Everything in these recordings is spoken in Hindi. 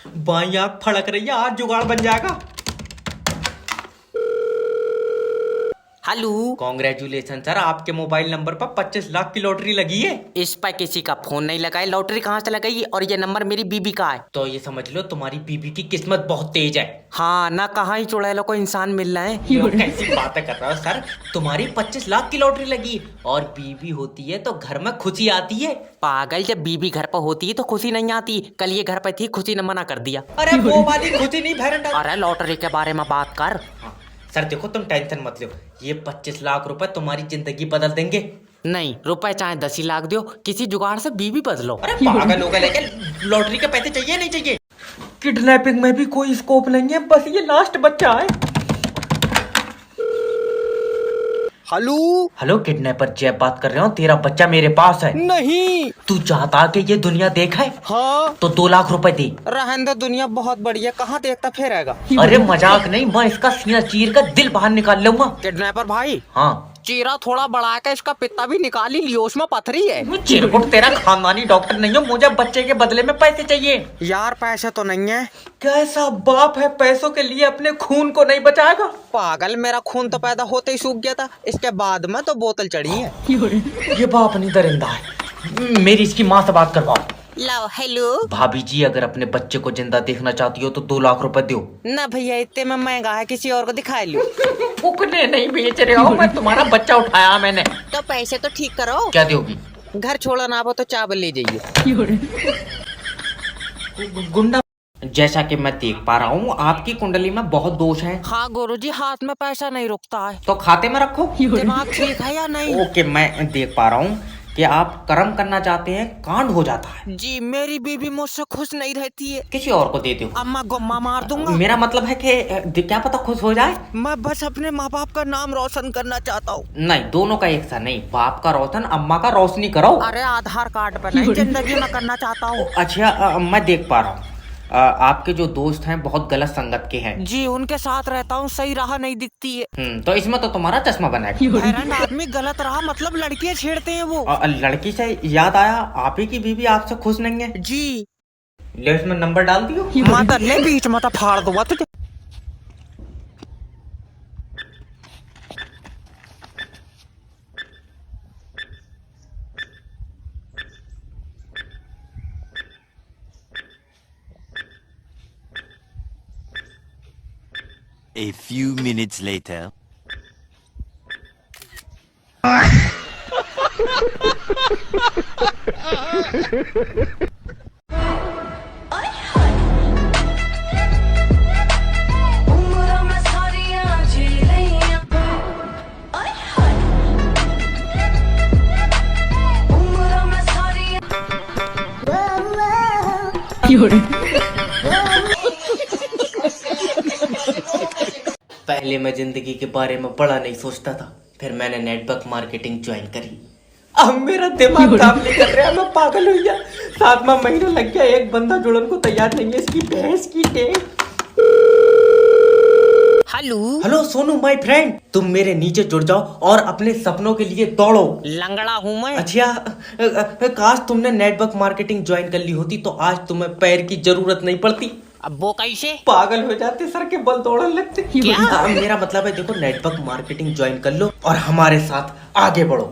बाई आंख फड़क रही है, आज जुगाड़ बन जाएगा। हेलो। कॉन्ग्रेचुलेशन सर, आपके मोबाइल नंबर पर 25 लाख की लॉटरी लगी है। इस पर किसी का फोन नहीं लगा है, लॉटरी कहाँ से लगाई? और ये नंबर मेरी बीबी का है। तो ये समझ लो तुम्हारी बीबी की किस्मत बहुत तेज है। हाँ ना, कहाँ ही चुड़ैलों को इंसान मिल रहे हैं। क्यों कैसी बातें कर रहा हो सर, तुम्हारी 25 लाख की लॉटरी लगी और बीबी होती है तो घर में खुशी आती है। पागल, जब बीबी घर पर होती है तो खुशी नहीं आती। कल ये घर पर थी, खुशी ने मना कर दिया। अरे वो वाली खुशी नहीं भैरन। अरे लॉटरी के बारे में बात कर। हाँ, सर देखो तुम टेंशन मत लो, ये 25 लाख रुपए तुम्हारी जिंदगी बदल देंगे। नहीं, रुपए चाहे 10 ही लाख दो, किसी जुगाड़ से बीबी बदलो। अरे पागल हो गए, लेकिन लॉटरी के पैसे चाहिए नहीं चाहिए? किडनैपिंग में भी कोई स्कोप नहीं है, बस ये लास्ट बच्चा है। हेलो। हेलो किडनैपर जैब बात कर रहा हूँ, तेरा बच्चा मेरे पास है। नहीं। तू चाहता कि ये दुनिया देखे? हाँ। तो 2 लाख रुपए दे। रहने दो, दुनिया बहुत बढ़िया, कहाँ देखता फिरेगा। अरे मजाक नहीं, मैं इसका सीना चीर कर दिल बाहर निकाल लूंगा। किडनैपर भाई, हाँ चीरा थोड़ा बढ़ा के इसका पित्ता भी निकाल ही लियो, उसमें पथरी है। चिरकुट, तेरा खानदानी डॉक्टर नहीं हो, मुझे बच्चे के बदले में पैसे चाहिए। यार पैसे तो नहीं है। कैसा बाप है पैसों के लिए अपने खून को नहीं बचाएगा? पागल, मेरा खून तो पैदा होते ही सूख गया था, इसके बाद में तो बोतल चढ़ी है। ये बाप नहीं दरिंदा है, मेरी इसकी माँ से बात करवाओ। लो। हेलो भाभी जी, अगर अपने बच्चे को जिंदा देखना चाहती हो तो 2 लाख रुपए दो। ना भैया, इतने में महंगा है, किसी और को दिखा लो। फुकने नहीं बेच रहे हो, मैं तुम्हारा बच्चा उठाया मैंने। तो पैसे तो ठीक करो। क्या दोगी? घर छोड़ो ना हो तो चावल ले जाइए। गुंडा। जैसा कि मैं देख पा रहा हूँ आपकी कुंडली में बहुत दोष है। हाँ गुरुजी, हाथ में पैसा नहीं रुकता है। तो खाते में रखो। दिमाग ठीक है या नहीं? ओके, मैं देख पा रहा हूँ कि आप कर्म करना चाहते हैं, कांड हो जाता है। जी, मेरी बीबी मुझसे खुश नहीं रहती है। किसी और को दे दो। अम्मा गुम्मा मार दूंगा। मेरा मतलब है कि क्या पता खुश हो जाए। मैं बस अपने माँ बाप का नाम रोशन करना चाहता हूँ। नहीं, दोनों का एक सा नहीं, बाप का रोशन अम्मा का रोशनी करो। अरे आधार कार्ड पर नहीं, जिंदगी में करना चाहता हूँ। अच्छा, मैं देख पा रहा हूँ आपके जो दोस्त हैं बहुत गलत संगत के हैं। जी, उनके साथ रहता हूँ, सही राह नहीं दिखती है। तो इसमें तो तुम्हारा चश्मा बनाएगा। हैरान आदमी गलत राह मतलब लड़कियाँ छेड़ते हैं वो। लड़की से याद आया, आप ही की बीवी आपसे खुश नहीं है। जी। ले इसमें नंबर डाल दियो। माता ले बीच में तो फाड़ दूंगा तुझे। A few minutes later. पहले मैं जिंदगी के बारे में बड़ा नहीं सोचता था, फिर मैंने नेटवर्क मार्केटिंग ज्वाइन करी। अब मेरा दिमाग काम नहीं कर रहा, मैं पागल हो गया। 7वां महीना लग गया, एक बंदा जुड़न को तैयार नहीं है, इसकी भैंस की टेक। Hello. Hello Sonu my friend, तुम मेरे नीचे जुड़ जाओ और अपने सपनों के लिए दौड़ो। लंगड़ा हूँ मैं। अच्छा, काश तुमने नेटवर्क मार्केटिंग ज्वाइन कर ली होती तो आज तुम्हें पैर की जरूरत नहीं पड़ती। अब वो कैसे? पागल हो जाते, सर के बल दौड़ने लगते। क्या? मेरा मतलब है देखो, नेटवर्क मार्केटिंग ज्वाइन कर लो और हमारे साथ आगे बढ़ो।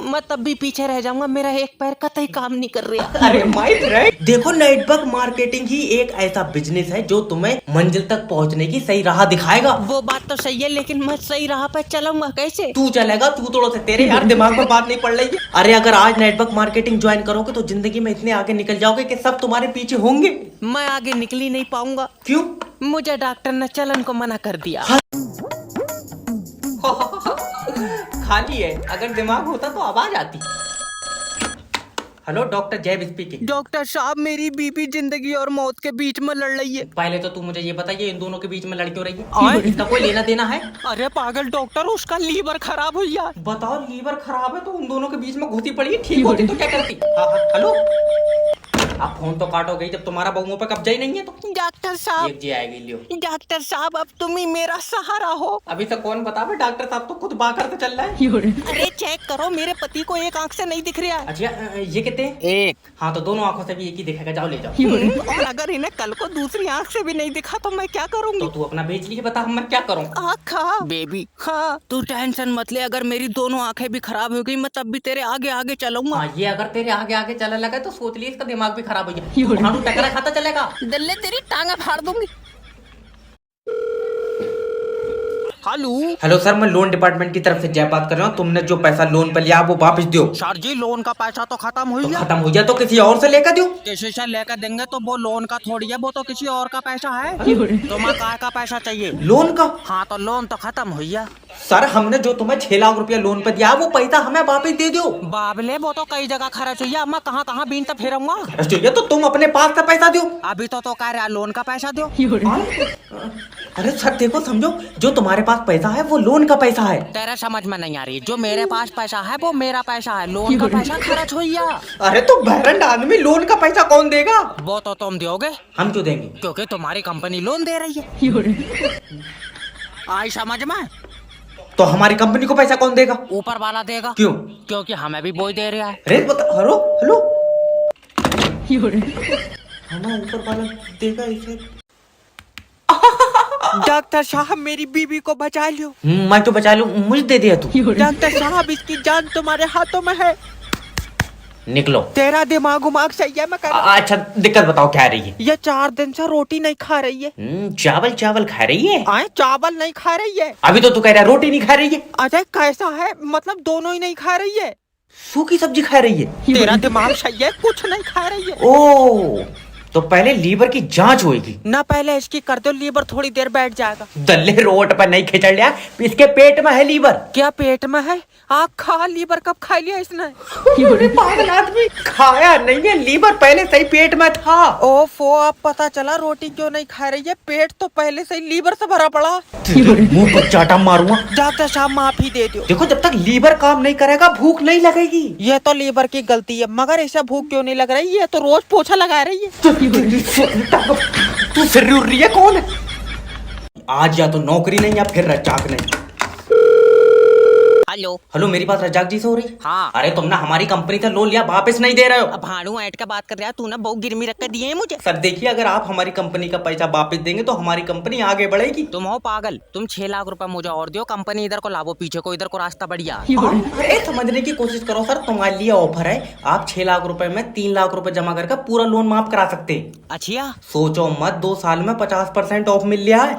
मैं तब भी पीछे रह जाऊंगा, मेरा एक पैर कतई काम नहीं कर रहा। अरे माय फ्रेंड, देखो नेटवर्क मार्केटिंग ही एक ऐसा बिजनेस है जो तुम्हें मंजिल तक पहुंचने की सही राह दिखाएगा। वो बात तो सही है, लेकिन मैं सही राह पर चलूंगा कैसे? तू चलेगा, तू तोड़ो से तेरे यार दिमाग में बात नहीं पड़ रही है। अरे अगर आज नेटवर्क मार्केटिंग ज्वाइन करोगे तो जिंदगी में इतने आगे निकल जाओगे कि सब तुम्हारे पीछे होंगे। मैं आगे निकल ही नहीं पाऊंगा। क्यों? मुझे डॉक्टर ने चलन को मना कर दिया। खाली है, अगर दिमाग होता तो आवाज आती। हेलो, डॉक्टर जैब स्पीकिंग। डॉक्टर साहब, मेरी बीबी जिंदगी और मौत के बीच में लड़ रही है। पहले तो तू मुझे ये बताइए, इन दोनों के बीच में लड़ क्यों रही है? इसका कोई लेना देना है? अरे पागल डॉक्टर, उसका लीवर खराब हो गया। बताओ, लीवर खराब है तो उन दोनों के बीच में घुसी पड़ी, ठीक होती तो क्या करती? हाँ, हेलो। आप फोन तो काटोगे ही जब तुम्हारा बहुओं पे कब्जा ही नहीं है तो। डॉक्टर साहब, एक जी आएगी लियो। डॉक्टर साहब, अब तुम ही मेरा सहारा हो। अभी तक कौन बतावे, डॉक्टर साहब तो खुद बाकर तो चल रहा है। अरे चेक करो, मेरे पति को एक आंख से नहीं दिख रहा है। अच्छा ये कितने? एक। हाँ तो दोनों आंखों से भी एक ही दिखेगा, जाओ ले जाओ। और अगर इन्हें कल को दूसरी आंख से भी नहीं दिखा तो मैं क्या करूंगी? तो तू अपना बेच ली, बता हम मैं क्या करूँ। आँखा बेबी, हाँ तू टेंशन मत ले, अगर मेरी दोनों आंखें भी खराब हो गई मैं तब भी तेरे आगे आगे चलूंगा। हाँ ये अगर तेरे आगे आगे चलने लगा तो सोच लिए इसका दिमाग भी खराब हो जाए। हाँ तू टकरा खाता चलेगा। दल्ले तेरी टांगा फाड़ दूंगी। हेलो हेलो सर, मैं लोन डिपार्टमेंट की तरफ से जय बात कर रहा हूँ। तुमने जो पैसा लोन पे लिया वो वापस दो। सर जी, लोन का पैसा तो खत्म हो तो गया। खत्म हो गया तो किसी और से लेकर दो। किसी से लेकर देंगे तो वो लोन का थोड़ी है, वो तो किसी और का पैसा है। तुम्हें काय का पैसा चाहिए? लोन का? हाँ तो लोन तो खत्म हो गया। सर हमने जो तुम्हें 6 लाख रुपया लोन पे दिया वो पैसा हमें वापस दे दो। बाबले, वो तो कई जगह खर्च हुई है, मैं कहाँ कहाँ बीनता फिरूंगा। चाहिए तो तुम अपने पास से पैसा दो। अभी तो कह रहा लोन का पैसा दो। अरे सर देखो समझो, जो तुम्हारे पास पैसा है वो लोन का पैसा है। तेरा समझ में नहीं आ रही, जो मेरे पास पैसा है वो मेरा पैसा है, लोन का पैसा खर्च हुई है। अरे तो बहरंड आदमी, लोन का पैसा कौन देगा? वो तो तुम दोगे। हम क्यों देंगे? क्योंकि तुम्हारी कंपनी लोन दे रही है। आई समझ में? तो हमारी कंपनी को पैसा कौन देगा? ऊपर वाला देगा। क्यों? क्योंकि हमें भी बोझ दे रहा है। अरे बता, हेलो हेलो, हमें ऊपर वाला देगा इसे। डॉक्टर साहब, मेरी बीवी को बचा लियो। मैं तो बचा लूं, मुझे दे दिया तू। डॉक्टर साहब, इसकी जान तुम्हारे हाथों में है। निकलो। तेरा दिमाग उमाग सही है, मैं अच्छा दिक्कत बताओ क्या रही है? ये 4 दिन से रोटी नहीं खा रही है। चावल चावल खा रही है? आए चावल नहीं खा रही है। अभी तो तू कह रहा है रोटी नहीं खा रही है। अरे कैसा है, मतलब दोनों ही नहीं खा रही है। सूखी सब्जी खा रही है? तेरा दिमाग सही है, कुछ नहीं खा रही है। ओ तो पहले लीवर की जांच होगी ना, पहले इसकी कर दो, लीवर थोड़ी देर बैठ जाएगा। दल्ले रोड पर नहीं खिंचड़ लिया, इसके पेट में है लीवर। क्या पेट में है? आप खा, लीवर कब खा लिया इसने? पागल आदमी, खाया नहीं है, लीवर पहले से ही पेट में था। ओफो, अब पता चला रोटी क्यों नहीं खा रही है, पेट तो पहले से ही लीवर से भरा पड़ा। मुंह पर चाटा मारूंगा। डॉक्टर साहब माफी दे दो। देखो जब तक लीवर काम नहीं करेगा भूख नहीं लगेगी। ये तो लीवर की गलती है, मगर इसे भूख क्यों नहीं लग रही? ये तो रोज पोछा लगा रही है। तू फिर रही है कौन है? आज या तो नौकरी नहीं या फिर रजाक नहीं। हेलो हेलो, मेरी बात रजाक जी से हो रही? हाँ। अरे तुमने हमारी कंपनी से लोन लिया, वापस नहीं दे रहे हो। अब भाड़ू ऐट का बात कर रहा है, तूने बहुत गिरमी रख कर दिए है मुझे। सर देखिए, अगर आप हमारी कंपनी का पैसा वापस देंगे तो हमारी कंपनी आगे बढ़ेगी। तुम हो पागल, तुम 6 लाख रुपए मुझे और दो, कंपनी इधर को लावो, पीछे को इधर को रास्ता बढ़िया। अरे समझने की कोशिश करो सर, तुम्हारे लिए ऑफर है। आप 6 लाख रुपए में 3 लाख रुपए जमा करके पूरा लोन माफ करा सकते हैं। अच्छा, सोचो मत, 2 साल में 50% ऑफ मिल लिया है।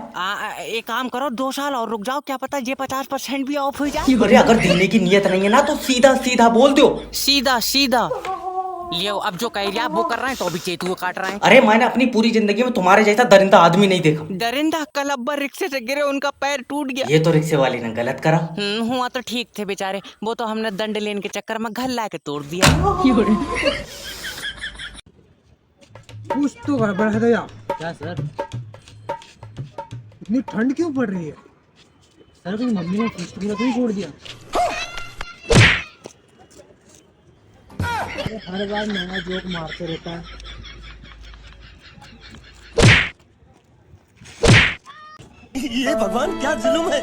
एक काम करो, 2 साल और रुक जाओ, क्या पता ये 50% भी ऑफ हो जाए। अरे अगर देने की नियत नहीं है ना तो सीधा सीधा बोल दो। सीधा सीधा लियो, अब जो कह लिया वो कर रहे हैं तो अभी चेतुआ काट रहे हैं। अरे मैंने अपनी पूरी जिंदगी में तुम्हारे जैसा दरिंदा आदमी नहीं देखा। दरिंदा कल अब्बर रिक्शे से गिरे, उनका पैर टूट गया। ये तो रिक्शे वाले ने गलत करा। हुआ तो ठीक थे बेचारे, वो तो हमने दंड लेने के चक्कर में घर ला के तोड़ दिया। कुछ तो गड़बड़ है दया। क्या सर? इतनी ठंड क्यों पड़ रही है? सर कहीं मम्मी ने फ्रिज तो नहीं छोड़ दिया? हर बार नया जोक मारते रहता है। ये भगवान क्या जुल्म है।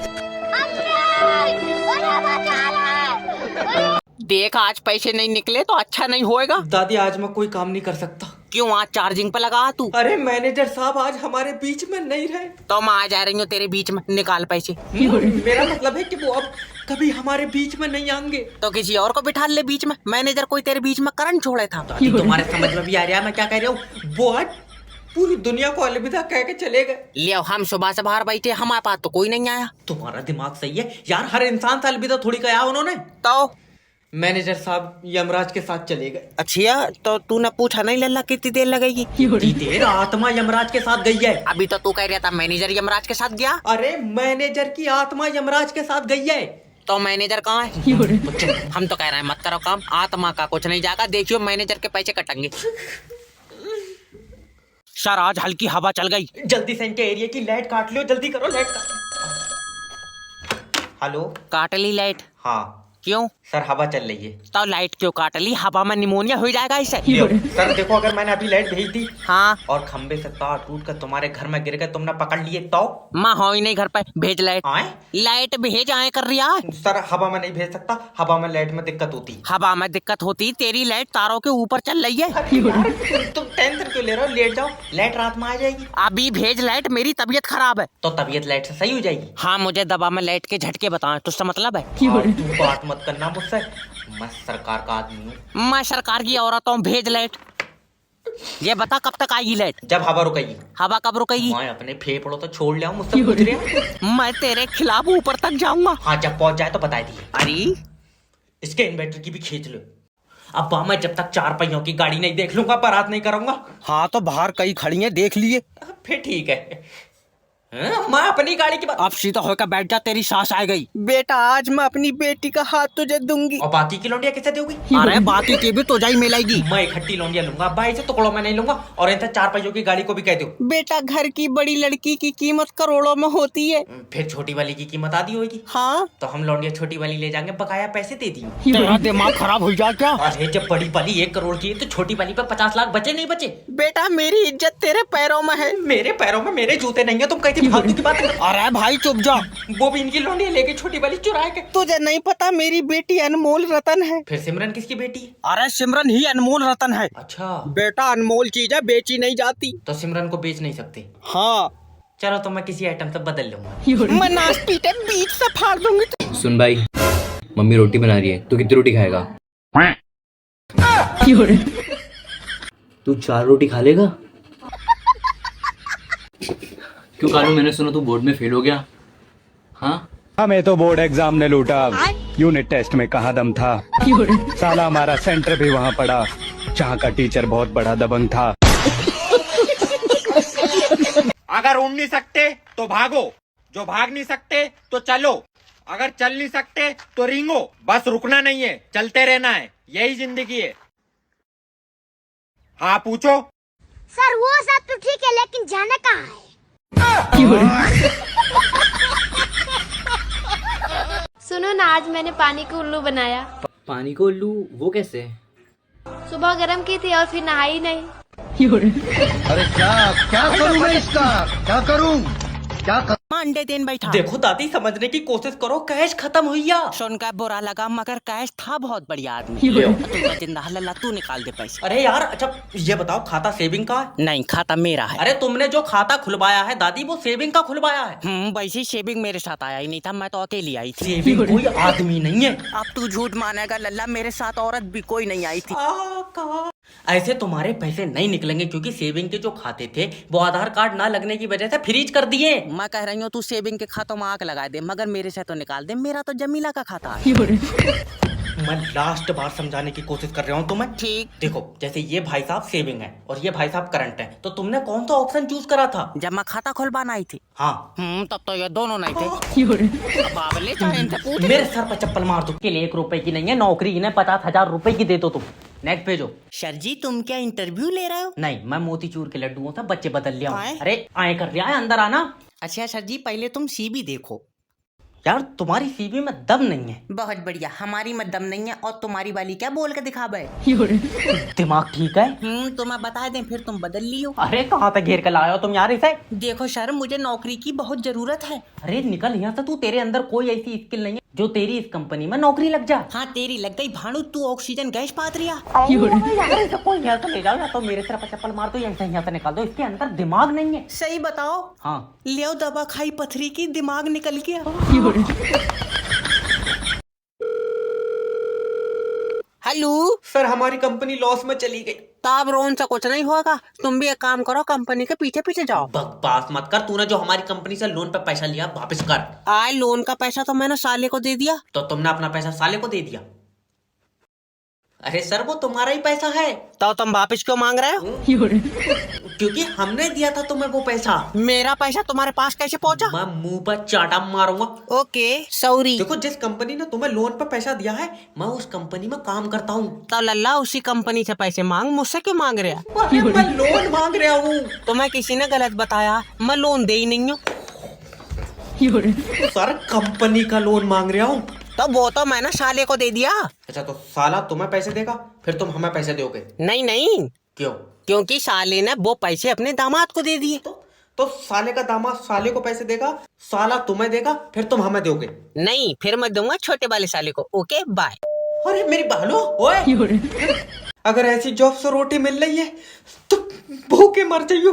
देख, आज पैसे नहीं निकले तो अच्छा नहीं होएगा। दादी आज मैं कोई काम नहीं कर सकता। क्यों, आज चार्जिंग पे लगा तू? अरे मैनेजर साहब आज हमारे बीच में नहीं रहे। तो मैं आ जा रही हूँ तेरे बीच में, निकाल पैसे। मेरा मतलब है कि वो अब कभी हमारे बीच में नहीं आएंगे। तो किसी और को बिठा ले बीच में, मैनेजर कोई तेरे बीच में करंट छोड़े था। दादी तुम्हारे समझ में भी आ रहा है मैं क्या कह रहा हूँ? वो आज पूरी दुनिया को अलविदा कह के चले गए। लियो, हम सुबह से बाहर बैठे, हमारे पास तो कोई नहीं आया। तुम्हारा दिमाग सही है यार, हर इंसान से अलविदा थोड़ी कहा उन्होंने। तो मैनेजर साहब यमराज के साथ चले गए। अच्छा, तो तूने पूछा नहीं लल्ला कितनी देर लगेगी? कितनी देर? आत्मा यमराज के साथ गई है। अभी तो तू कह रहा था मैनेजर यमराज के साथ गया। अरे मैनेजर की आत्मा यमराज के साथ गई है। तो मैनेजर कहाँ है? हम तो कह रहे हैं मत करो काम, आत्मा का कुछ नहीं जाएगा, देखियो मैनेजर के पैसे कटेंगे। सर आज हल्की हवा चल गई। जल्दी से इनके एरिया की लाइट काट लो, जल्दी करो लाइट काट। हेलो, काट ली लाइट? हाँ क्यों? सर हवा चल रही है। तो लाइट क्यों काट ली? हवा में निमोनिया हो जाएगा इससे। लियो। सर देखो, अगर मैंने अभी लाइट भेज दी हाँ, और खंबे से तार टूट कर तुम्हारे घर में गिर गए, तुमने पकड़ लिए तो? माँ हो ही नहीं घर पे, भेज लाइट। आए? लाइट भेज आए कर रही है। सर हवा में नहीं भेज सकता, हवा में लाइट में दिक्कत होती। हवा में दिक्कत होती, तेरी लाइट तारों के ऊपर चल रही है। यार, तुम टेंशन क्यों ले रहे हो? लेट जाओ, लाइट रात में आ जाएगी। अभी भेज लाइट, मेरी तबीयत खराब है। तो तबीयत लाइट से सही हो जाएगी। हाँ, मुझे दबा में लाइट के झटके बताएं, तुझसे मतलब है? और तू बात मत करना मुझसे, मैं सरकार का आदमी हूँ। मैं सरकार की औरत हूँ, भेज लाइट। ये बता कब तक आएगी लाइट? जब हवा रुकेगी। हवा कब रुकेगी? मैं अपने फेफड़ों तो छोड़ लिया हूँ, मुझसे पूछ रहे हैं? मैं तेरे खिलाफ ऊपर तक जाऊंगा। हाँ, जब पहुंच जाए तो बता दिए। अरे इसके इन्वर्टर की भी खींच लो। अब मैं जब तक 4 पहियों की गाड़ी नहीं देख लूंगा, बारात नहीं करूंगा। हाँ, तो बाहर कई खड़ी है, देख लिए। फिर ठीक है। हाँ, मैं अपनी गाड़ी की बात। अब सीधा होकर बैठ जा, तेरी सांस आ गई। बेटा, आज मैं अपनी बेटी का हाथ तुझे दूंगी। और बाकी की लौंडिया किसे दोगी? अरे बाकी की भी तुझे ही मिलेगी। मैं इकट्ठी लौंडिया लूंगा, भाई से टुकड़ों में नहीं लूंगा। और इनसे 4 पहियों की गाड़ी को भी कह दो। बेटा, घर की बड़ी लड़की की कीमत करोड़ों में होती है। फिर छोटी वाली की कीमत आधी होगी। हाँ, तो हम लौंडिया छोटी वाली ले जाएंगे, बकाया पैसे दे दिए। तेरा दिमाग खराब हो जाए क्या? अरे जब बड़ी वाली 1 करोड़ की है तो छोटी वाली पे 50 लाख बचे नहीं बचे? बेटा, मेरी इज्जत तेरे पैरों में है। मेरे पैरों में मेरे जूते नहीं है, तुम कहती फालतू की बात। अरे भाई चुप जा। वो भी इनकी लौंडिया लेके छोटी वाली चुराए के। तुझे नहीं पता, मेरी बेटी अनमोल रतन है। फिर सिमरन किसकी बेटी है? अरे सिमरन ही अनमोल रतन है। अच्छा, बेटा, अनमोल चीज है, बेची नहीं जाती। तो सिमरन को बेच नहीं सकते। हाँ, चलो तो मैं किसी आइटम से बदल लूंगा। मैं नाच पीटे बीच से फाड़ दूंगी। सुन भाई, मम्मी रोटी बना रही है, तू कितनी रोटी खाएगा? तू 4 रोटी खा लेगा? क्यों कालू, मैंने सुना तू बोर्ड में फेल हो गया। हाँ, हमें तो बोर्ड एग्जाम ने लूटा, यूनिट टेस्ट में कहाँ दम था। साला हमारा सेंटर भी वहाँ पड़ा, जहाँ का टीचर बहुत बड़ा दबंग था। अगर उड़ नहीं सकते तो भागो, जो भाग नहीं सकते तो चलो, अगर चल नहीं सकते तो रेंगो, बस रुकना नहीं है, चलते रहना है, यही जिंदगी है। हाँ पूछो। सर वो सब तो ठीक है, लेकिन जाना कहाँ है? सुनो ना, आज मैंने पानी को उल्लू बनाया। पानी को उल्लू? वो कैसे? सुबह गर्म की थी और फिर नहाई नहीं। अरे क्या करूं मैं इसका, क्या करूं, क्या करूं? अंडे देन बैठा। देखो दादी, समझने की कोशिश करो, कैश खत्म हुई या? सुनकर बुरा लगा, मगर कैश था बहुत बढ़िया आदमी। तू जिंदा लल्ला, तू निकाल दे पैसे। अरे यार, अच्छा ये बताओ, खाता सेविंग का है? नहीं, खाता मेरा है। अरे तुमने जो खाता खुलवाया है दादी, वो सेविंग का खुलवाया है। वैसे शेविंग मेरे साथ आया ही नहीं था, मैं तो अकेली आई थी। सेविंग कोई आदमी नहीं है। अब तू झूठ मानेगा लल्ला, मेरे साथ औरत भी कोई नहीं आई थी। ऐसे तुम्हारे पैसे नहीं निकलेंगे, क्योंकि सेविंग के जो खाते थे वो आधार कार्ड ना लगने की वजह से फ्रीज कर दिए। मैं कह रही हूँ तू सेविंग के खातों में आग लगा दे, मगर मेरे से तो निकाल दे, मेरा तो जमीला का खाता है। मैं लास्ट बार समझाने की कोशिश कर रहा हूँ तुम्हें। ठीक। देखो, जैसे ये भाई साहब सेविंग है और ये भाई साहब करंट है, तो तुमने कौन सा ऑप्शन चूज करा था? जब मैं खाता खुलवाना आई थी। हाँ, तब तो ये दोनों नहीं थे। अब ले चाहे इनसे पूछ। मेरे सर पर चप्पल मार दो। के लिए 1 रुपए की नहीं है नौकरी, इन्हें 50,000 रुपए की दे दो तुम। नेक्स्ट भेजो। सर जी, तुम क्या इंटरव्यू ले रहे हो? नहीं, मैं मोतीचूर के लड्डुओं से बच्चे बदल लिया हूँ। आए? अरे आए कर लिया है, अंदर आना। अच्छा सर जी, पहले तुम सीबी देखो। यार तुम्हारी सीवी में दम नहीं है। बहुत बढ़िया, हमारी में दम नहीं है और तुम्हारी वाली क्या बोल के दिखा बे? दिमाग ठीक है? तुम्हें बता दें, फिर तुम बदल लियो। अरे कहाँ तक घेर कर लाए हो तुम यार इसे? देखो सर, मुझे नौकरी की बहुत जरूरत है। अरे निकल यहाँ से तू, तेरे अंदर कोई ऐसी स्किल नहीं है जो तेरी इस कंपनी में नौकरी लग जा। हाँ, तेरी लग गई भाड़ू, तू ऑक्सीजन गैस पात रिया। यार इसे कोई यहाँ से ले जाओ, या तो मेरे सिर पर चप्पल मार दो या इसे यहाँ से निकाल दो, इसके अंदर दिमाग नहीं है। सही बताओ। हाँ, ले दवा खाई पथरी की, दिमाग निकल गया। हेलो सर हमारी कंपनी लॉस में चली गई। ताब रोन से कुछ नहीं होगा, तुम भी एक काम करो, कंपनी के पीछे पीछे जाओ। बकवास मत कर, तूने जो हमारी कंपनी से लोन पे पैसा लिया वापस कर। आए लोन का पैसा तो मैंने साले को दे दिया। तो तुमने अपना पैसा साले को दे दिया? अरे सर वो तुम्हारा ही पैसा है। तो तुम वापस क्यों मांग रहे हो? क्योंकि हमने दिया था तुम्हें वो पैसा। मेरा पैसा तुम्हारे पास कैसे पहुंचा? मैं मुंह पर चाटा मारूंगा। Okay sorry. देखो, जिस कंपनी ने तुम्हें लोन पर पैसा दिया है, मैं उस कंपनी में काम करता हूँ। तो लल्ला उसी कंपनी से पैसे मांग, मुझसे क्यों मांग रहा? मैं लोन मांग रहा हूँ। तुम्हें किसी ने गलत बताया, मैं लोन दे ही नहीं हूँ। सर कंपनी का लोन मांग रहा हूँ। तो वो तो मैंने साले को दे दिया। अच्छा तो साला तुम्हें पैसे देगा, फिर तुम हमें पैसे दोगे? नहीं नहीं, क्यों? क्योंकि साले ने वो पैसे अपने दामाद को दे दिए। तो साले का दामाद साले को पैसे देगा, साला तुम्हें देगा, फिर तुम हमें दोगे? नहीं, फिर मैं दूंगा छोटे वाले साले को। Okay bye. अरे मेरी बालो, ओए अगर ऐसी जॉब से रोटी मिल रही है तो भूखे मर जाइयो।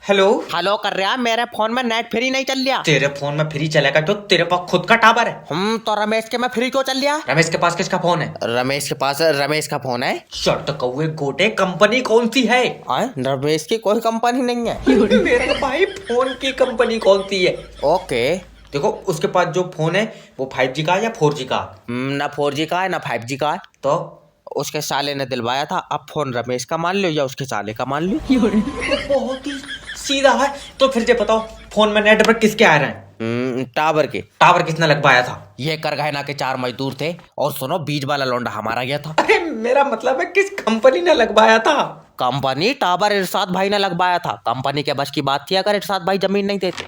हेलो हेलो कर रहा, मेरे फोन में नेट फ्री नहीं चल रहा। तेरे फोन में फ्री चलेगा क्यों? तेरे पास खुद का टावर है। तो रमेश के में फ्री क्यों चल रहा? रमेश के पास किसका फोन है? रमेश के पास रमेश का फोन है। शर्ट कौवे गोटे, कंपनी कौन सी है? रमेश की कोई कंपनी नहीं है। मेरा भाई फोन की कंपनी कौन सी है? ओके, देखो उसके पास जो फोन है वो 5G का या 4G का? ना 4G का है ना 5G का है। तो उसके साले ने दिलवाया था। अब फोन रमेश का मान लो या उसके साले का मान लो। बहुत ही सीधा है। तो फिर ये बताओ फोन में नेटवर्क किसके आ रहे हैं? टावर के। टावर किसने लगवाया था? ये करगहना के 4 मजदूर थे और सुनो बीच वाला लौंडा हमारा गया था। अरे मेरा मतलब है किस कंपनी ने लगवाया था? कंपनी टावर इरशाद भाई ने लगवाया था। कंपनी के बस की बात थी अगर इरशाद भाई जमीन नहीं देते।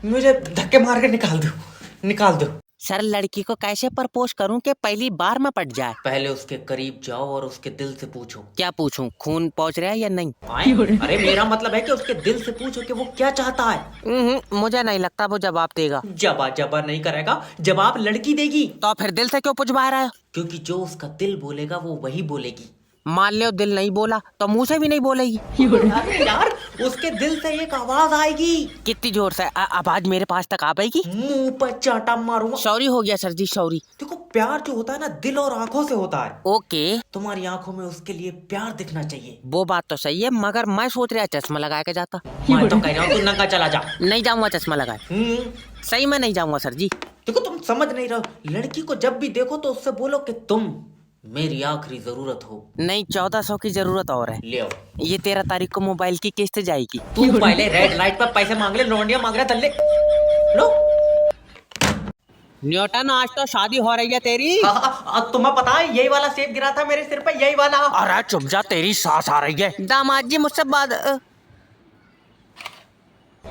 मुझे धक्के मार के निकाल दो। सर लड़की को कैसे प्रपोज करूं कि पहली बार में पट जाए? पहले उसके करीब जाओ और उसके दिल से पूछो। क्या पूछूं, खून पहुंच रहा है या नहीं? अरे मेरा मतलब है कि उसके दिल से पूछो कि वो क्या चाहता है। मुझे नहीं लगता वो जवाब देगा। जवाब नहीं करेगा, जवाब लड़की देगी। तो फिर दिल से क्यों पूछवा रहा है? क्योंकि जो उसका दिल बोलेगा वो वही बोलेगी। मान लो दिल नहीं बोला तो मुंह से भी नहीं बोलेगी। अरे यार उसके दिल से एक आवाज आएगी। कितनी जोर से? आवाज मेरे पास तक आ पाएगी? मुंह पर चाटा मारूंगा। सॉरी हो गया सर जी, सॉरी। देखो प्यार जो होता है ना दिल और आंखों से होता है। ओके, तुम्हारी आंखों में उसके लिए प्यार दिखना चाहिए। वो बात तो सही है, मगर मैं सोच रहा चश्मा लगा के जाता। मैं तो कह रहा हूँ तू नंगा चला जा। नहीं जाऊंगा चश्मा लगाए। सही में नहीं जाऊंगा सर जी। देखो तुम समझ नहीं रहो। लड़की को जब भी देखो तो उससे बोलो कि तुम मेरी आखिरी जरूरत हो। नहीं, 1400 की जरूरत और है। ले आओ। ये 13 तारीख को मोबाइल की किस्त जाएगी। तू पहले रेड लाइट पर पैसे मांग ले, लौंडिया मांग रहा तल्ले। लो न्यूटन, आज तो शादी हो रही है तेरी। तुम्हें पता है यही वाला सेब गिरा था मेरे सिर पे, यही वाला। अरे चुप जा, तेरी सांस आ रही है। दामाद जी मुझसे बात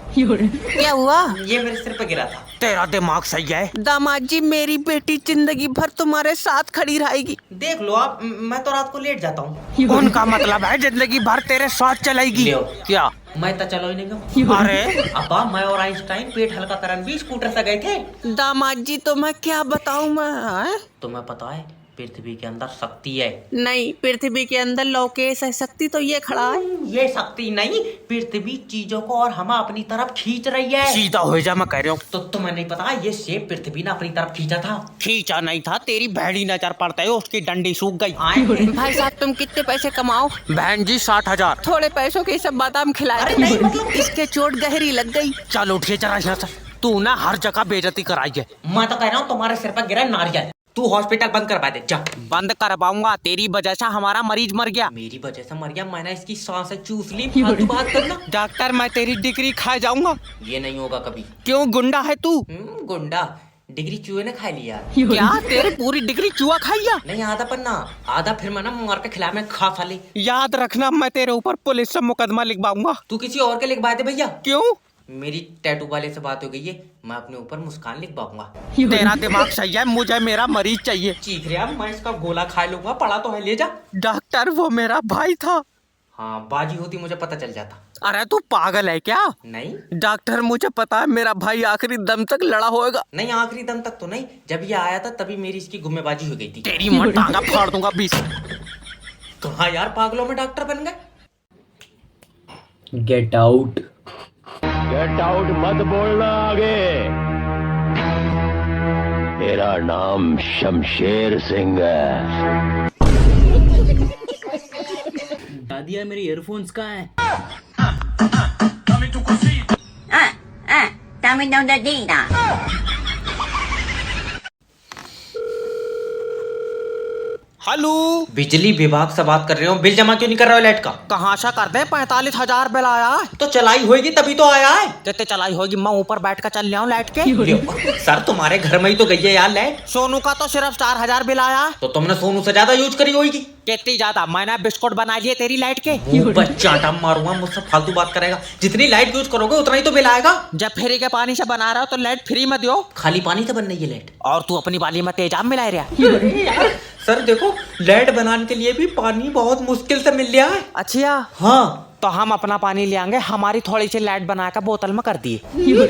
क्या हुआ? ये मेरे सिर पे गिरा था। तेरा दिमाग सही है। दामाद जी मेरी बेटी जिंदगी भर तुम्हारे साथ खड़ी रहेगी। देख लो आप, मैं तो रात को लेट जाता हूँ। उनका मतलब है जिंदगी भर तेरे साथ चलेगी। क्या? मैं तो चलो ही नहीं गया। अरे अब्बा मैं और आइंस्टाइन पेट हल्का करन भी स्कूटर से गए थे। दामाद जी तो मैं क्या बताऊं मैं? तुम्हें पता है पृथ्वी के अंदर शक्ति है। नहीं, पृथ्वी के अंदर लोकेश है, शक्ति तो ये खड़ा है। ये शक्ति नहीं, पृथ्वी चीजों को और हम अपनी तरफ खींच रही है। सीधा हो जा, मैं कह रहा हूँ। तो तुम्हें नहीं पता ये सेब पृथ्वी ने अपनी तरफ खींचा था? खींचा नहीं था, तेरी बहनी नजर पड़ता है, उसकी डंडी सूख गई। भाई साहब तुम कितने पैसे कमाओ? बहन जी 60,000। थोड़े पैसों के सब बादाम खिलाए थे। नहीं मतलब इसके चोट गहरी लग गई। चल उठिए जरा यहाँ से। तू ना हर जगह बेइज्जती कराई है। मैं तो कह रहा हूँ तुम्हारे सिर पर गिरा नारियल। तू हॉस्पिटल बंद करवा दे जा। बंद करवाऊंगा, तेरी वजह से हमारा मरीज मर गया। मेरी वजह से मर गया? मैंने इसकी सांसें चूस ली। फालतू बात करना। डॉक्टर मैं तेरी डिग्री खा जाऊंगा। ये नहीं होगा कभी। क्यों, गुंडा है तू? गुंडा? डिग्री चूहे ने खा लिया। क्या तेरे पूरी डिग्री चूहा खाइया? नहीं आधा पन्ना, आधा फिर मैं ना मार के खिला में खा साले। याद रखना मैं तेरे ऊपर पुलिस से मुकदमा लिखवाऊंगा। तू किसी और के लिखवा दे भैया। क्यों? मेरी टैटू वाले से बात हो गई है, मैं अपने ऊपर मुस्कान लिखवाऊंगा। तेरा दिमाग सही है, मुझे मेरा मरीज चाहिए। चीख रहा, मैं इसका गोला खा लूंगा, पड़ा तो है, ले जा। डॉक्टर वो मेरा भाई था। हाँ बाजी होती मुझे पता चल जाता। अरे तू पागल है क्या? नहीं डॉक्टर मुझे पता है मेरा भाई आखिरी दम तक लड़ा होगा। नहीं आखिरी दम तक तो नहीं, जब ये आया था तभी मेरी इसकी गुम्मेबाजी हो गई थी। तेरी मां टांगा फाड़ दूंगा 20। कहाँ यार पागलों में डॉक्टर बन गए। Get out. गेट आउट मत बोलना आगे। मेरा नाम शमशेर सिंह है। दादी यार मेरे ईयरफोन्स कहाँ हैं? हेलो, बिजली विभाग से बात कर रहे हो। बिल जमा क्यों नहीं कर रहे हो लाइट का? कहाँ से कर दे? 45,000 बिल आया है। तो चलाई होगी तभी तो आया है। कितने चलाई होगी? मैं ऊपर बैठ कर चल रहा हूँ लाइट के। सर तुम्हारे घर में ही तो गई है यार लाइट। सोनू का तो सिर्फ 4,000 बिल आया। तो तुमने सोनू से ज्यादा यूज करी होगी। कितनी ज्यादा? मैंने बिस्कुट बना लिए तेरी लाइट के। चाटा मारूंगा, मुझसे फालतू बात करेगा। जितनी लाइट यूज करोगे उतना ही तो बिल आएगा। जब फ्री के पानी से बना रहा हो तो लाइट फ्री में दो। खाली पानी से बन रही है लाइट। और तू अपनी वाली में तेजाब मिला रहा। सर देखो, लाइट बनाने के लिए भी पानी बहुत मुश्किल से मिल रहा है। अच्छा हाँ, तो हम अपना पानी ले आएंगे, हमारी थोड़ी सी लाइट बनाकर बोतल में कर दिए।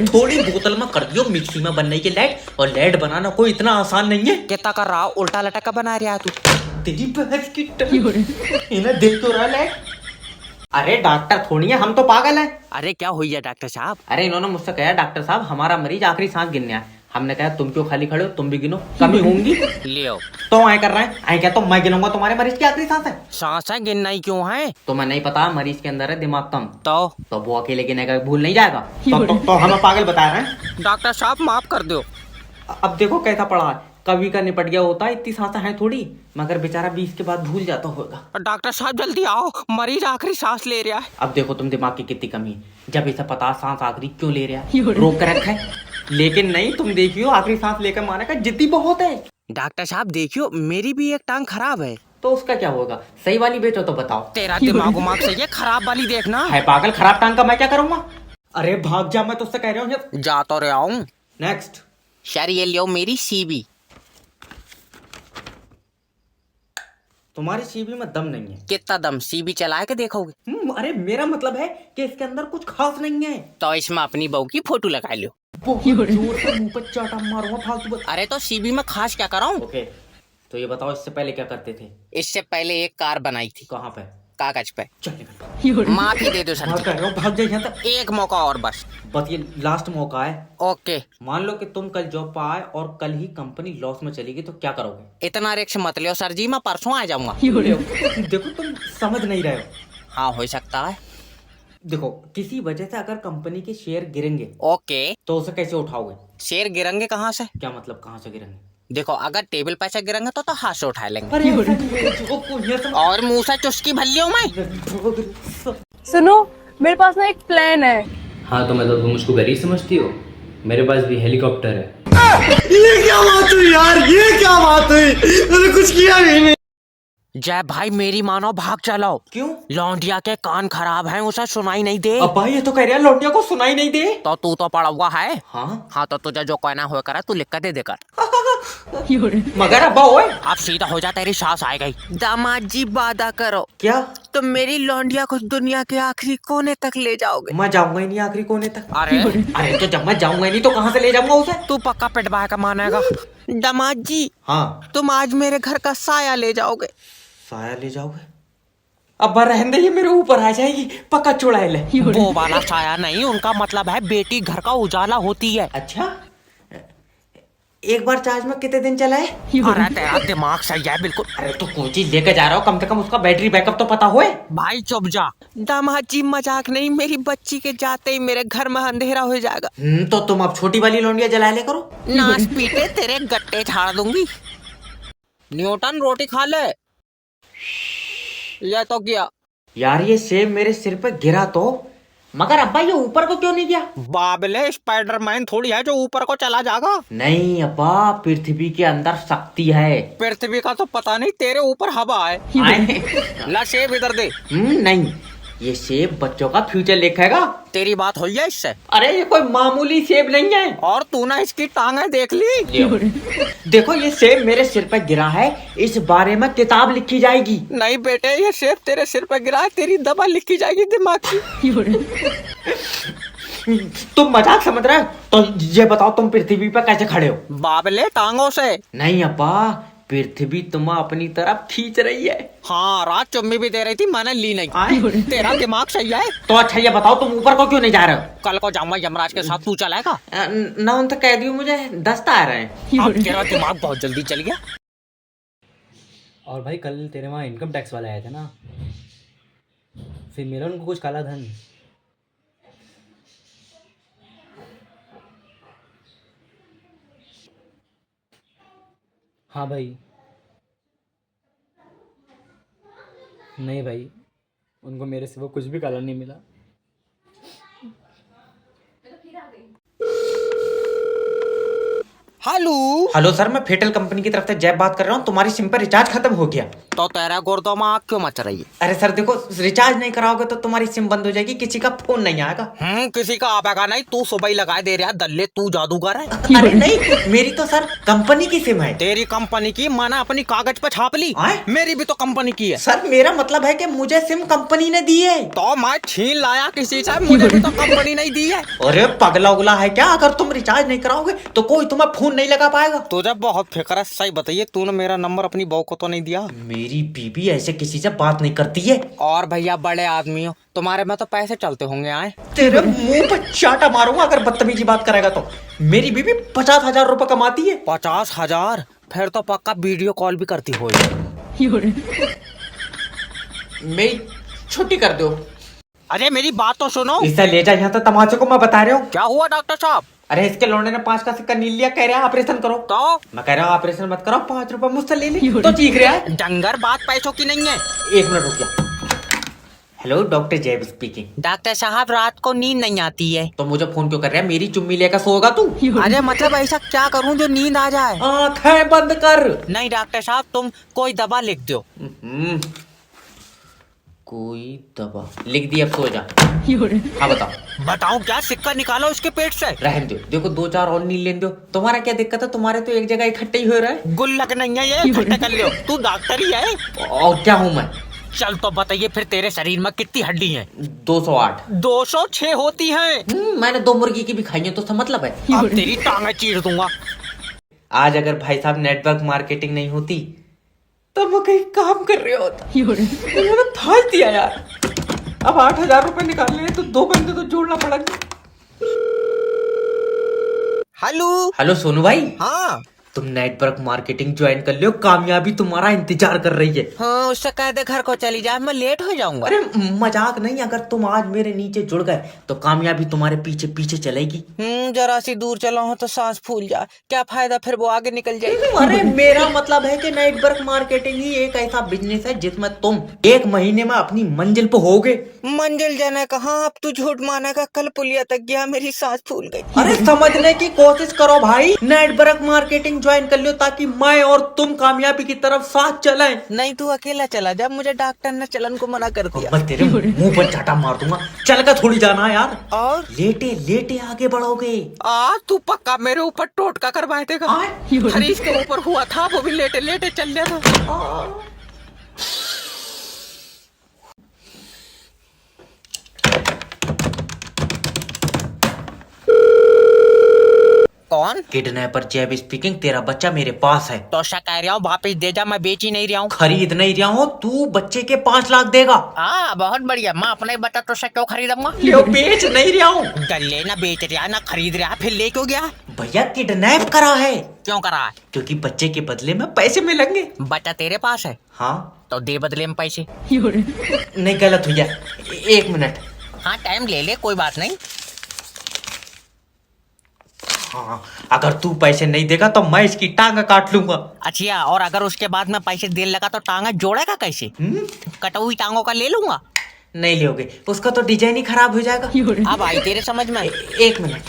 थोड़ी बोतल में कर दियो, मिक्सी में बन रही है लाइट। और लाइट बनाना कोई इतना आसान नहीं है। कितना कर रहा हो? उल्टा लटक का बना रहा है तू। तेरी बहस की इन्हें देख तो रहा लाइट। अरे डॉक्टर थोड़ी है, हम तो पागल हैं। अरे क्या हुई है डॉक्टर साहब? अरे इन्होंने मुझसे कहा, डॉक्टर साहब हमारा मरीज आखिरी सांस गिनने आया। हमने कहा तुम क्यों खाली खड़े हो, तुम भी गिनो, कमी होंगी। लियो तो आए कर रहे हैं, आए क्या तो मैं गिनूंगा तुम्हारे मरीज की आखिरी सांस है। सांसें गिनना ही क्यों है? तुम्हें नहीं पता मरीज के अंदर है दिमाग कम। तो वो अकेले गिनेगा, भूल नहीं जाएगा। तो हमें पागल बता रहे हैं। डॉक्टर साहब माफ कर दो। अब देखो कैसा पड़ा है, कभी का निपट गया होता है, इतनी सांसें हैं थोड़ी, मगर बेचारा 20 के बाद भूल जाता होगा। डॉक्टर साहब जल्दी आओ, मरीज आखिरी सांस ले रहा है। अब देखो तुम दिमाग की कितनी कमी है, जब इसे पता सांस आखिरी क्यों ले रहा है, रोक कर रखा है। लेकिन नहीं, तुम देखियो आखिरी सांस लेकर मारने का जिद्दी बहुत है। डॉक्टर साहब देखियो, मेरी भी एक टांग खराब है। तो उसका क्या होगा, सही वाली बेचो तो बताओ। तेरा दिमाग से ये खराब वाली देखना है पागल, खराब टांग का मैं क्या करूंगा। अरे भाग जा, मैं तुझसे कह रहा हूँ। जा तो रहा हूँ। नेक्स्ट। सर ये लियो मेरी सीबी। तुम्हारी सीबी में दम नहीं है। कितना दम? सीबी चला के देखोगे? अरे मेरा मतलब है कि इसके अंदर कुछ खास नहीं है। तो इसमें अपनी बहू की फोटो लगा लो। बहुत जोर से मुंह पर चाटा मारूंगा फालतू बात। अरे तो सीबी में खास क्या कराऊं? ओके, तो ये बताओ इससे पहले क्या करते थे। इससे पहले एक कार बनाई थी। कहाँ पे? कागज पे। चल निकल। माफी दे दो सर। भाग कर रहा हूँ, भाग जाए यहाँ तक। एक मौका और बस ये लास्ट मौका है। ओके। मान लो कि तुम कल जॉब पर आए और कल ही कंपनी लॉस में चली गई, तो क्या करोगे? इतना रिस्क मत लियो सर जी, मैं परसों आ जाऊंगा। देखो तुम समझ नहीं रहे हो। हाँ हो सकता है। देखो किसी वजह से अगर कंपनी के शेयर गिरेंगे, ओके, तो उसे कैसे उठाओगे? शेयर गिरेंगे कहाँ से? क्या मतलब कहाँ से गिरेंगे? देखो अगर टेबल पे से गिरेंगे तो हाथ से उठा लेंगे। अरे ऐसा नहीं है, और मुंह से चुस्की भल्लियो मैं। सुनो, मेरे पास ना एक प्लान है। हाँ तो मतलब तुम मुझको गरीब समझती हो? मेरे पास भी हेलीकॉप्टर है। ये क्या बात हुई यार, ये क्या बात हुई, मैंने कुछ किया ही नहीं। जय भाई मेरी मानो, भाग चलो। क्यों? लौंडिया के कान खराब हैं, उसे सुनाई नहीं दे। अब भाई ये तो कह रहा है लौंडिया को सुनाई नहीं दे। तो तू तो पड़ा हुआ है। हाँ तो तुझे जो कहना हो करा, तू लिख कर दे देकर। मगर अब्बा ओए, अब सीधा हो जा, तेरी सांस आ गई। दामाद जी वादा करो। क्या? तुम मेरी लौंडिया को दुनिया के आखिरी कोने तक ले जाओगे। मैं जाऊंगा ही नहीं आखिरी कोने तक। अरे तो जब मैं जाऊंगा ही नहीं तो कहाँ से ले जाऊंगा उसे? तू पक्का पिटवा का मानेगा। दामाद जी हाँ, तुम आज मेरे घर का साया ले जाओगे। साया ले जाओगे? अब रहने दे, ये मेरे ऊपर आ जाएगी, पक्का चुड़ैल है। वो वाला साया नहीं, उनका मतलब है बेटी घर का उजाला होती है। अच्छा, एक बार चार्ज में कितने दिन चला है? अरे तेरा दिमाग सही है बिल्कुल। अरे तो कोई चीज लेकर जा रहा हो, कम से कम उसका बैटरी बैकअप तो पता होए। भाई चुप जा। दामाद जी मजाक नहीं, मेरी बच्ची के जाते ही मेरे घर में अंधेरा हो जाएगा। तो तुम अब छोटी वाली लौंडिया जला ले करो। नाच पीटे तेरे गट्टे झाड़ दूंगी। न्यूटन रोटी खा ले। ये तो क्या यार, ये सेब मेरे सिर पे गिरा तो, मगर अब्बा ये ऊपर को क्यों नहीं गया? बाबले स्पाइडरमैन थोड़ी है जो ऊपर को चला जाएगा। नहीं अब्बा, पृथ्वी के अंदर शक्ति है। पृथ्वी का तो पता नहीं, तेरे ऊपर हवा है। ला सेब इधर दे। नहीं, ये सेब बच्चों का फ्यूचर लिखेगा। तेरी बात हुई है इससे? अरे ये कोई मामूली सेब नहीं है। और तू ना इसकी टांगें देख ली। देखो ये सेब मेरे सिर पर गिरा है, इस बारे में किताब लिखी जाएगी। नहीं बेटे, ये सेब तेरे सिर पर गिरा है, तेरी दवा लिखी जाएगी दिमाग की। तुम मजाक समझ रहे हो? तो ये बताओ तुम पृथ्वी पर कैसे खड़े हो? बाबले टांगों से। नहीं अब्बा, पृथ्वी तुम्हें अपनी तरफ खींच रही है। हाँ, रात चुम्मी भी दे रही थी, मैंने ली नहीं। तेरा दिमाग सही है। तो अच्छा ये बताओ तुम ऊपर को क्यों नहीं जा रहे हो? कल को जाऊंगा यमराज के साथ, तू चलेगा? ना उन तक कह दियो, मुझे दस्त आ रहे हैं। अब तेरा दिमाग बहुत जल्दी चल गया। और भाई कल तेरे वहाँ इनकम टैक्स वाले आए थे ना, फिर मिला उनको कुछ काला धन? हाँ भाई। नहीं भाई, उनको मेरे सिवा कुछ भी काला नहीं मिला। हेलो सर, मैं फेटल कंपनी की तरफ से जैब बात कर रहा हूँ। तुम्हारी सिम पर रिचार्ज खत्म हो गया। तो तेरा गुर्दों में आग क्यों मच रही है? अरे सर देखो, रिचार्ज नहीं कराओगे तो तुम्हारी सिम बंद हो जाएगी, किसी का फोन नहीं आएगा। किसी का आपेगा नहीं, तू सुबह ही लगा दे रहा दल्ले, तू जादूगर है। अरे नहीं, मेरी तो सर कंपनी की सिम है। तेरी कंपनी की माना अपनी कागज पे छाप ली, मेरी भी तो कंपनी की है। सर मेरा मतलब है कि मुझे सिम कंपनी ने दी है। तो मैं छीन लाया किसी से, मुझे भी तो कंपनी नहीं दी है। अरे पगला उगला है क्या? अगर तुम रिचार्ज नहीं कराओगे तो कोई तुम्हें फोन नहीं लगा पाएगा। तुझे बहुत फिक्र है। सही बताइए, तूने मेरा नंबर अपनी बहू को तो नहीं दिया? मेरी बीबी ऐसे किसी से बात नहीं करती है। और भैया बड़े आदमी हो, तुम्हारे में तो पैसे चलते होंगे। आए तेरे मुंह पर चाटा मारूंगा अगर बदतमीजी बात करेगा तो। मेरी बीबी 50,000 रुपए कमाती है। 50,000? फिर तो पक्का वीडियो कॉल भी करती हो। मेरी छुट्टी कर दो। अरे मेरी बात तो सुनो। इसे ले जा यहाँ तो तमाचे को मैं बता रहा हूँ। क्या हुआ डॉक्टर साहब? अरे इसके लौंडे ने 5 का सिक्का नील लिया, कह रहा है ऑपरेशन करो। तो मैं कह रहा हूँ ऑपरेशन मत करो, 5 रुपए मुझसे ले ली तो चीख रहा है। डंगर बात पैसों की नहीं है। 1 मिनट रुक जा। हेलो डॉक्टर जैब स्पीकिंग। डॉक्टर साहब रात को नींद नहीं आती है। तो मुझे फोन क्यों कर रहा है? मेरी चुम्मी लेकर सोएगा तू? अरे मतलब ऐसा क्या करूं जो नींद आ जाए? आँखें बंद कर। नहीं डॉक्टर साहब, तुम कोई दवा लिख दो। कोई दवा लिख दी, अब सो जा। हाँ बताओ। बताओ क्या? सिक्का निकालो उसके पेट से। रहने दो, देखो 2-4 और नील लेने दो। तुम्हारा क्या दिक्कत है? तुम्हारे तो एक जगह इकट्ठे ही हो रहा है। गुल्लक नहीं है ये, इकट्ठे कर लियो। तू डॉक्टर ही है। और क्या हूँ मैं? चल तो बताइए फिर, तेरे शरीर में कितनी हड्डी है? 208। 206 होती है। मैंने 2 मुर्गी की भी खाई है, तो इसका मतलब है अब तेरी टांगें चीर दूंगा। आज अगर भाई साहब नेटवर्क मार्केटिंग नहीं होती तो मैं कहीं काम कर रहा होता। मैंने फाड़ दिया यार। अब 8,000 रुपए निकालने हैं तो 2 बंदे तो जोड़ना पड़ेगा। हेलो हेलो सोनू भाई। हाँ तुम नेटवर्क मार्केटिंग ज्वाइन कर लो, कामयाबी तुम्हारा इंतजार कर रही है। हाँ, उससे कह दे घर को चली जा, मैं लेट हो जाऊंगा। अरे मजाक नहीं, अगर तुम आज मेरे नीचे जुड़ गए तो कामयाबी तुम्हारे पीछे पीछे चलेगी। जरा सी दूर चला हो तो सांस फूल जाए, क्या फायदा, फिर वो आगे निकल जाएगी। अरे मेरा मतलब है कि नेटवर्क मार्केटिंग ही एक ऐसा बिजनेस है जिसमें तुम 1 महीने में अपनी मंजिल पे होगे। मंजिल जाने कहाँ, अब तू झूठ मानेगा। कल पुलिया तक गया, मेरी सांस फूल गई। अरे समझने की कोशिश करो भाई। नेटवर्क मार्केटिंग ज्वाइन कर लो ताकि मैं और तुम कामयाबी की तरफ साथ चलें। नहीं तू अकेला चला जा, मुझे डॉक्टर ने चलन को मना कर दिया। मैं तेरे मुंह पर चाटा मार दूंगा। चल कर थोड़ी जाना है यार। और लेटे लेटे आगे बढ़ोगे। तू पक्का मेरे ऊपर टोटका करवाए देगा। हरीश के ऊपर हुआ था, वो भी लेटे लेटे चल गया था। कौन? किडनैपर जैब स्पीकिंग। तेरा बच्चा मेरे पास है। तो क्या कह रहा हूँ, वापिस दे जा, मैं बेच ही नहीं रहा हूँ। खरीद नहीं रहा हूँ, तू बच्चे के 5 लाख देगा। बहुत बढ़िया, मैं अपने बच्चा तो क्यों खरीदूंगा। लियो, बेच नहीं रहा हूँ। गले ना बेच रहा ना खरीद रहा, फिर ले क्यों गया? भैया किडनैप करा है। क्यों करा है? क्योंकि बच्चे के बदले में पैसे मिलेंगे। बच्चा तेरे पास है? हाँ। तो दे बदले में पैसे। नहीं गलत भैया, 1 मिनट। हाँ टाइम ले ले, कोई बात नहीं। हाँ, अगर तू पैसे नहीं देगा तो मैं इसकी टांग काट लूंगा। अच्छा, और अगर उसके बाद में पैसे देने लगा तो टांगा जोड़ेगा कैसे? कटा हुई टांगों का ले लूंगा। नहीं लोगे, उसका तो डिजाइन ही खराब हो जाएगा। अब आई तेरे समझ में। 1 मिनट।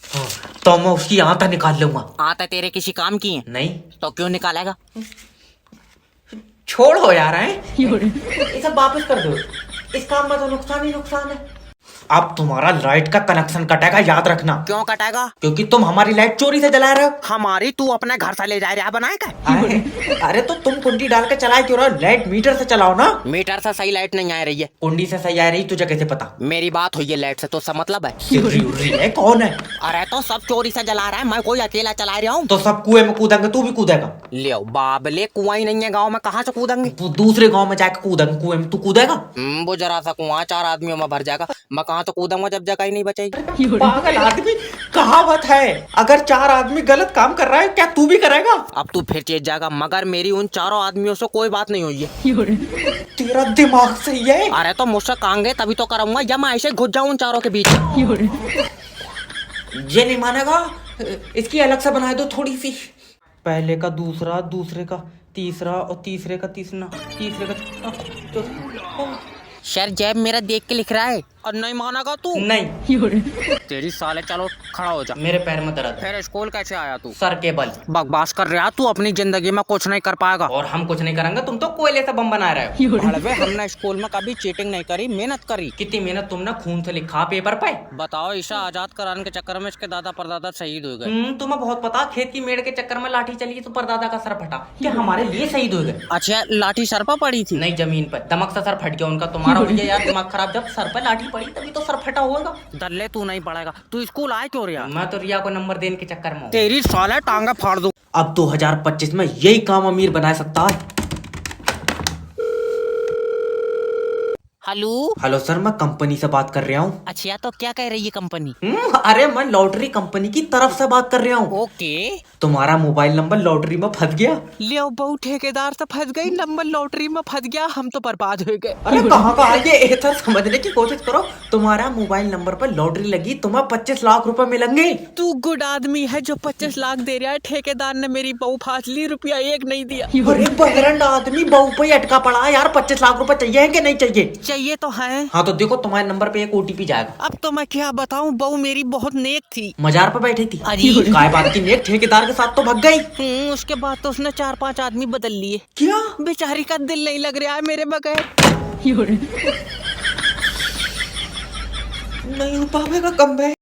हाँ, तो मैं उसकी आंता निकाल लूंगा। आंता तेरे किसी काम की है? नहीं। तो क्यों निकालेगा? छोड़ो यार, है ये सब वापस कर दो। इस काम में तो नुकसान ही नुकसान है। अब तुम्हारा लाइट का कनेक्शन कटेगा, याद रखना। क्यों कटेगा? क्योंकि तुम हमारी लाइट चोरी से जला रहे हो। हमारी? तू अपने घर से ले जा रहा बनाएगा? अरे तो तुम कुंडी डाल के चलाए क्यों रहे हो? लाइट मीटर से चलाओ ना। मीटर से सही लाइट नहीं आ रही है। कुंडी से सही आ रही, तुझे कैसे पता? मेरी बात हुई है लाइट से, तो सब मतलब है। है कौन है? अरे तो सब चोरी से जला रहा है, मैं कोई अकेला चला रहा हूँ। तो सब कुएं में कूदेंगे, तू भी कूदेगा? ले बाबले, कुआं ही नहीं है गाँव में, कहाँ से कूदेंगे? दूसरे गाँव में जाके कूदेंगे, कुएं में तू कूदेगा? वो जरा सा कुआं 4 आदमियों में भर जाएगा, मैं कहाँ तो कूदूंगा जब जगह ही नहीं बचेगी। पागल आदमी, कहावत है अगर 4 आदमी गलत काम कर रहा है, क्या तू भी करेगा? अब तू फिर चेत जाएगा, मगर मेरी उन 4 आदमियों से कोई बात नहीं हुई है। तेरा दिमाग सही है? अरे तो मुझसे कांगे तभी तो करूंगा, या मैं ऐसे घुस जाऊं उन 4 के बीच। ये नहीं मानेगा, इसकी अलग से बना दो थोड़ी सी। पहले का दूसरा, दूसरे का तीसरा और तीसरे का तीसरा, तीसरे का सर जैब मेरा देख के लिख रहा है। और नहीं मानेगा तू? नहीं। तेरी साले, चलो खड़ा हो जा। मेरे पैर में दर्द है। फिर स्कूल कैसे आया तू? सर के बल। बकवास कर रहा तू, अपनी जिंदगी में कुछ नहीं कर पाएगा। और हम कुछ नहीं करेंगे, तुम तो कोयले से बम बना रहे हो। भड़वे, हमने स्कूल में कभी चीटिंग नहीं करी, मेहनत करी। कितनी मेहनत तुमने खून से लिखा पेपर पे। बताओ, ईशा आजाद कराने के चक्कर में इसके दादा परदादा शहीद हो गए। तुम्हें बहुत पता, खेत की मेड़ के चक्कर में लाठी चली तो परदादा का सर फटा, क्या हमारे लिए शहीद हो गए। अच्छा, लाठी सर पर पड़ी थी? नहीं, जमीन पर दमक से सर फट गया उनका। तुम्हारा हो गया यार दिमाग खराब, जब सर पर लाठी पड़ी तभी तो सर फटा होगा। दल्ले, तू नहीं पड़ेगा। तू स्कूल आए क्यों रिया? मैं तो रिया को नंबर देने के चक्कर में हूँ। तेरी साले टांगा फाड़ दूं। अब 2025 में यही काम अमीर बना सकता है। हेलो सर, मैं कंपनी से बात कर रहा हूँ। अच्छा, तो क्या कह रही है कंपनी? अरे मैं लॉटरी कंपनी की तरफ से बात कर रहा हूँ। ओके। तुम्हारा मोबाइल नंबर लॉटरी में फंस गया। ले बहु, ठेकेदार से फंस गई, नंबर लॉटरी में फंस गया, हम तो बर्बाद हो गए। अरे कहाँ का ये सर, समझने की कोशिश करो। तुम्हारा मोबाइल नंबर पर लॉटरी लगी, तुम्हें 25 लाख रुपए मिलेंगे। तू गुड आदमी है जो 25 लाख दे रहा है। ठेकेदार ने मेरी बहू फांस ली, रुपया एक नहीं दिया। अरे बहरंड आदमी, बहू पे अटका पड़ा यार। 25 लाख रुपए चाहिए कि नहीं चाहिए? चाहिए तो है। हाँ तो देखो, तुम्हारे नंबर पे एक OTP जाएगा। अब तो मैं क्या बताऊं, बहू मेरी बहुत नेक थी। मजार पे बैठी थी। अरे काय बात की नेक, ठेकेदार के साथ तो भाग गई। उसके बाद तो उसने 4-5 आदमी बदल लिए। क्या? बेचारी का दिल नहीं लग रहा है मेरे बगैर। नहीं हो पाएगा कम